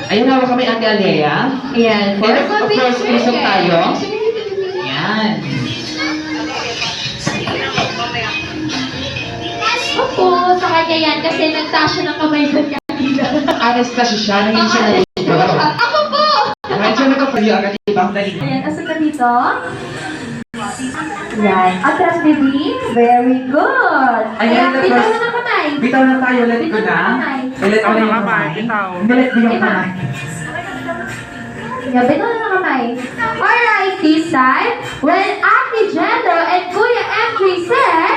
Ayun, hawak kami Ate Alea. Ayan. Of course, usok tayo. Yan. Opo, sa kanya yan kasi nagtaas siya ng kamay ko kanina. Anastasia siya, hindi siya nalito. Ako po! Medyo nagka-free agad ibang dali. Ayan, asa ka dito? Yan. Atras, baby. Very good. Ayan, Ayan, bitaw na ng kamay. Bitaw na tayo, let go na. Let go na yung kamay. Let go yung kamay. Yeah, bitaw na ng kamay. Alright, this time, when Ate Jendo and Kuya Entry said,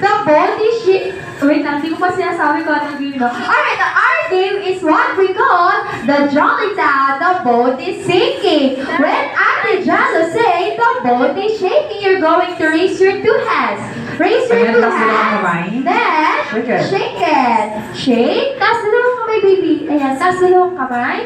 the body shape. Wait lang, hindi ko pa sinasabi ko anong game, no? Alright, our game is what we call the Jolly Town, the boat is sinking. When Ate Jendo say the boat is shaking, you're going to raise your two hands. Raise your two hands. Then, shake it. Shake. Taas na dalawang kamay, baby. Ayan, taas na dalawang kamay.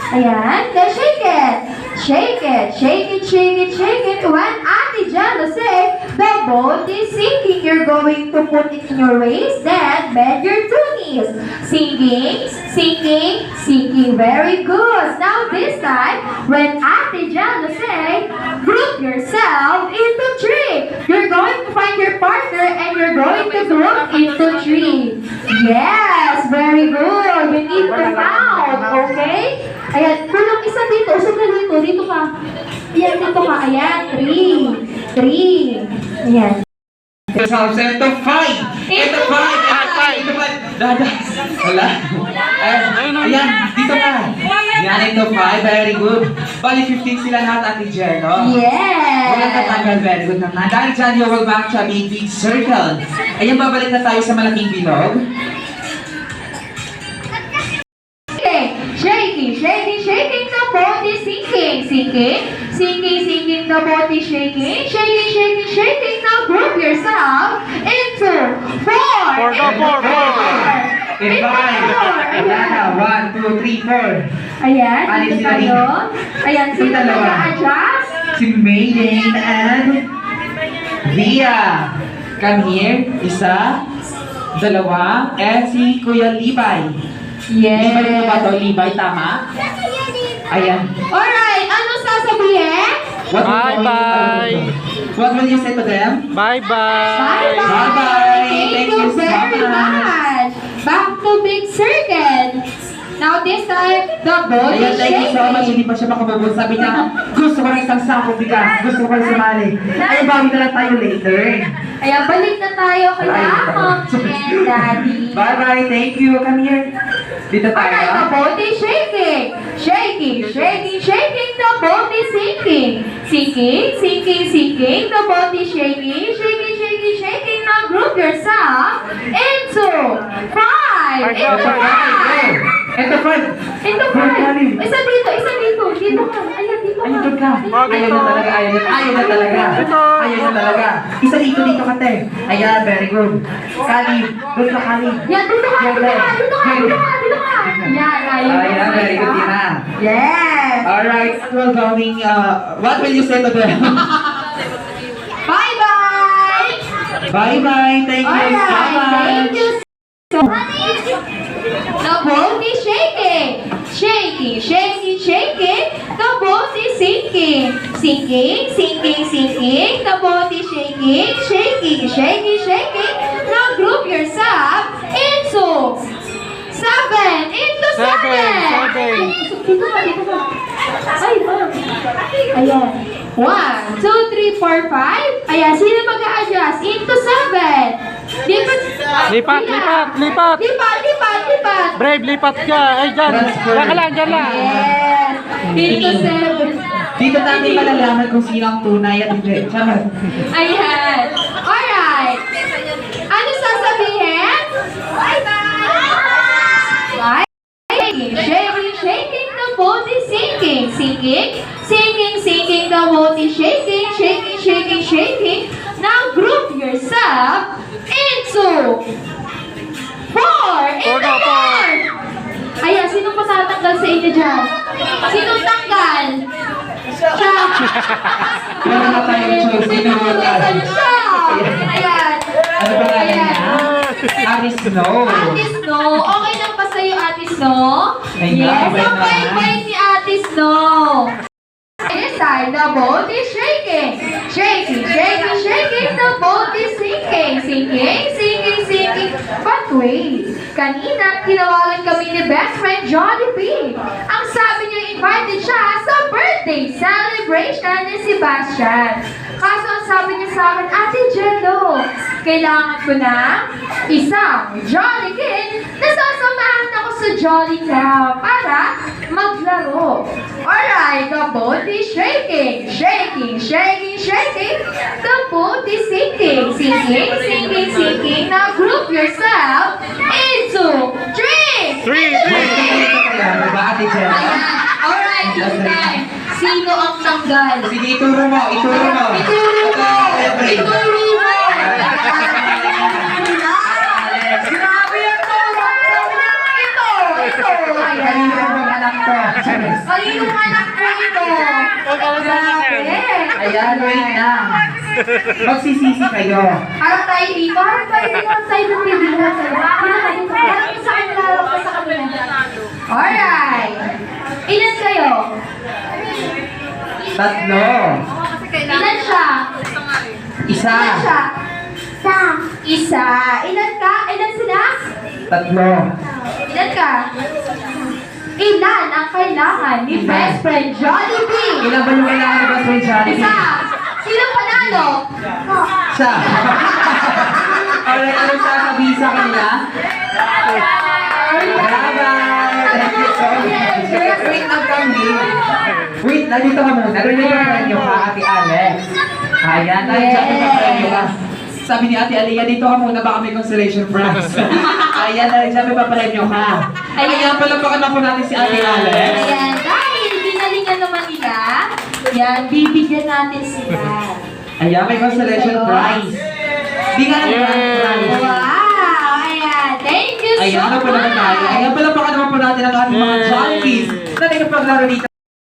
Ayan, then shake it. Shake it. Shake it, shake it, shake it. When Ate Jendo say the boat is sinking, you're going to put it in your waist. Then, bend your two knees. Sinking, sinking, sinking. Very good. Now, this time, when Ate Jendo say, group yourself into three. You're going to find your partner and you're going to group into three. Yes, very good. You need to count, okay? Ayan, kulang isa dito. Usap na dito. Dito ka. Ayan, dito ka. Ayan, three. Three. Ayan. Ito 5! Ito 5! Ito 5! Dada! Wala? Ayan, dito ka! Yan, ito 5. Very good. Bali 15 sila lahat, Ate Jer, no? Yes! Walang tatanggal. Very good naman. Dahil dyan, you will back to a big circle. Ayan, babalik na tayo sa malaking bilog. Shaking, shaking, shaking, the boat is sinking, sinking, sinking, sinking, the boat is shaking, shaking, shaking, shaking. Now group yourself into four. In 5. Ayan, 1, 2, 3, 4. Ayan, Alis dito sila tayo. Ayan, Yung sino dalawa. mag-a-adjust? Si Mayden and Via. Come here. Isa, dalawa, and si Kuya Libay. Yes. Libay mo ba ito? Libay, tama? Ayan. Alright, ano sasabihin? What will you say to them? Bye-bye. Bye-bye. Bye-bye. Thank you so very much. Back to big circle. Now this time, the boat Ayan, is thank you so much. shaking. Hindi pa siya makababot. Sabi niya, gusto ko ng isang sakong bigas. Gusto ko rin sumali. Ay, bawi na lang tayo later. Ayan, balik na tayo kay Mommy and Daddy. Bye-bye. Thank you. Come here. Dito tayo. Alright, the boat is shaking. Shaking, shaking, shaking. The boat is sinking. Sinking, sinking, sinking. The boat is shaking. Shaking, shaking, shaking. Now group yourself into 5. Into 5. Ito, Fred. Into 5. Isa dito, isa dito. Dito ka. Ayan, dito ka. Ayun, doon ka. Ayan, Ayaw na talaga, ayaw na. Ayaw na talaga. Ayaw na talaga. Isa dito, dito ka, te. Ayan, very good. Kali. Doon ka, Kali. Yan, dito ka, dito ka, dito ka, dito ka, dito ka. Yan, ayun. Ayan, very good, Tina. Yes. Alright, well, going, what will you say to them? Bye-bye. Bye-bye. Thank you so Alright, much. thank you so much. The boat is shaking. Shaking, shaking, shaking. The boat is sinking. Sinking, sinking, sinking. The boat is shaking. Shaking, shaking, shaking. Now group yourself into 7. Into 7. Seven. Dito ka, dito ka. Ay, ma'am. Ayan. 1, 2, 3, 4, 5. Ayan, sino mag-a-adjust? Into 7. Lipat. Lipat, lipat, lipat. Lipat, lipat, lipat. Brave, lipat ka. Ay, dyan. Dyan ka lang, dyan lang. Yes. Into 7. Dito natin malalaman kung sino ang tunay at hindi. Charot. Ayan. Alright. Ano sasabihin? Bye-bye. Shaking, shaking, shaking, the boat is sinking. Sinking, sinking, sinking, the boat is shaking. Shaking, shaking, shaking. Now group yourself into 4. Into 4. Ayan, sino patatanggal sa inyo dyan? Sinong tanggal? Siya. Wala na tayong choice. Sino mo tayo? Siya. Ayan. Ano ba nga Ayan. niya? Aris Snow. Ate Snow. Okay lang ba sa'yo, Ate Snow. Ay, Yes, grabe ang naman. bait-bait ni Ate Snow. This side, the boat is shaking. Shaking, shaking, shaking, the boat is sinking. Sinking, sinking, sinking. But wait, kanina tinawagan kami ni best friend Jollibee. Ang sabi niya invited siya sa birthday celebration ni Sebastian. Kaso ang sabi niya sa akin, Ate Jello, kailangan ko na isang Jolly Kid na sasamahan ako sa Jolly Cow para maglaro. Alright, the boat is shaking, shaking, shaking, shaking. The boat is sinking, sinking, sinking, sinking. Now group yourself into three. Kaya, diba, Ate Jen? Ayan. Alright, this time. Sino ang tanggal? Sige, ituro mo, ituro mo. Ituro mo! Ituro mo! Alex. Grabe ang turo! Ito! Ito! Kanino Ayan. bang anak to? Kaninong anak ko ito? Grabe! Ayan, wait lang. Magsisisi kayo. Harap tayo dito. Harap tayo dito. Harap tayo ng TV. Harap tayo. Harap sa kanila. Harap sa kanila. Alright. Ilan kayo? Tatlo. Ilan siya? Isa. Ilan siya? Isa. Isa. Ilan ka? Ilan sila? Tatlo. Ilan ka? Ilan ang kailangan ni best friend Jollibee? Ilan ba yung kailangan ni Best Friend Jollibee? Isa. Sino panalo? Siya. Alright, anong sasabihin sa kanila? Bye-bye! Thank you so much. Wait lang kami. Wait, nandito ka muna. Nandito ka premyo ka, Ate Alex. Ayan, nandito ka premyo ka. Sabi ni Ate Aliyah, dito ka muna, baka may consolation prize. Ayan, nandito may papremyo ka. Ayan, palapakan na po natin si Ate Alex. Ayan, dahil binalingan naman nila, yan, bibigyan natin sila. Ayan, may consolation prize. Di nga ng grand prize. Wow! Ayan, thank you so Ayan, much! ano po naman tayo? Ayan, palapakan naman po natin ang ating mga Jollibees na nagpaglaro dito.